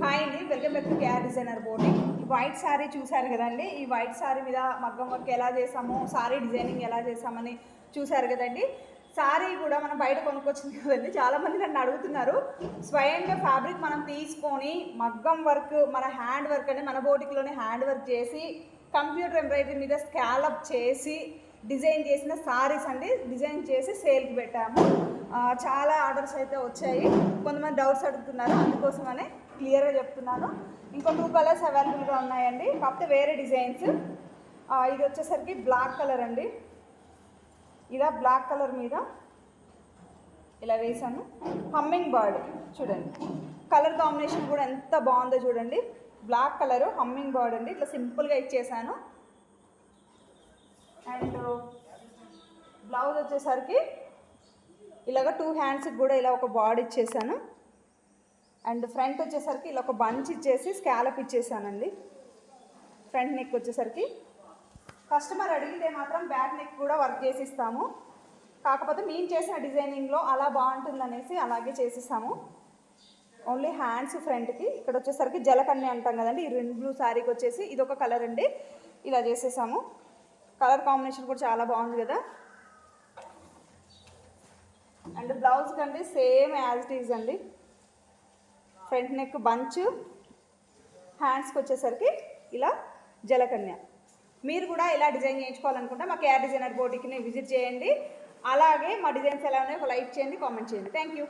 Hi అండి, welcome back to KR designer boutique. ఈ white sari చూశారు కదండి. ఈ వైట్ శారీ మీద మగ్గం వర్క్ ఎలా చేసాము, శారీ డిజైనింగ్ ఎలా చేసామని చూశారు కదండి. శారీ కూడా మనం బయట కొనుక్కొచ్చింది కదండి. చాలామంది నన్ను అడుగుతున్నారు. స్వయంగా ఫ్యాబ్రిక్ మనం తీసుకొని మగ్గం వర్క్, మన హ్యాండ్ వర్క్ అంటే మన బోటిక్లోనే హ్యాండ్ వర్క్ చేసి కంప్యూటర్ ఎంబ్రాయిడరీ మీద స్కాలప్ చేసి డిజైన్ చేసిన శారీస్ అండి. డిజైన్ చేసి సేల్కి పెట్టాము. చాలా ఆర్డర్స్ అయితే వచ్చాయి. కొంతమంది డౌట్స్ అడుగుతున్నారు, అందుకోసమనే క్లియర్గా చెప్తున్నాను. ఇంకో 2 కలర్స్ అవైలబుల్గా ఉన్నాయండి, కాకపోతే వేరే డిజైన్స్. ఇది వచ్చేసరికి బ్లాక్ కలర్ అండి. ఇలా బ్లాక్ కలర్ మీద ఇలా వేసాను. హమ్మింగ్ బర్డ్ చూడండి, కలర్ కాంబినేషన్ కూడా ఎంత బాగుందో చూడండి. బ్లాక్ కలరు హమ్మింగ్ బర్డ్ అండి. ఇట్లా సింపుల్గా ఇచ్చేసాను. అండ్ బ్లౌజ్ వచ్చేసరికి ఇలాగ 2 హ్యాండ్స్కి కూడా ఇలా ఒక బార్డ్ ఇచ్చేసాను. అండ్ ఫ్రంట్ వచ్చేసరికి ఇలా ఒక బంచ్ ఇచ్చేసి స్కాలప్ ఇచ్చేసానండి. ఫ్రంట్ నెక్ వచ్చేసరికి కస్టమర్ అడిగితే మాత్రం బ్యాక్ నెక్ కూడా వర్క్ చేసి ఇస్తాము. కాకపోతే మేము చేసిన డిజైనింగ్లో అలా బాగుంటుందనేసి అలాగే చేసిస్తాము. ఓన్లీ హ్యాండ్స్ ఫ్రంట్కి. ఇక్కడ వచ్చేసరికి జలకన్య అంటాం కదండి. ఈ రెడ్ బ్లూ శారీకి వచ్చేసి ఇది ఒక కలర్ అండి. ఇలా చేసేసాము. కలర్ కాంబినేషన్ కూడా చాలా బాగుంది కదా. అండ్ బ్లౌజ్ కంటే సేమ్ యాజ్ ఇట్ ఈజ్ అండి. ఫ్రంట్ నెక్ బంచ్, హ్యాండ్స్కి వచ్చేసరికి ఇలా జలకన్య. మీరు కూడా ఇలా డిజైన్ చేయించుకోవాలనుకుంటే మా కేఆర్ డిజైనర్ బోటిక్ని విజిట్ చేయండి. అలాగే మా డిజైన్స్ ఎలా ఉన్నాయో ఒక లైక్ చేయండి, కామెంట్ చేయండి. Thank you.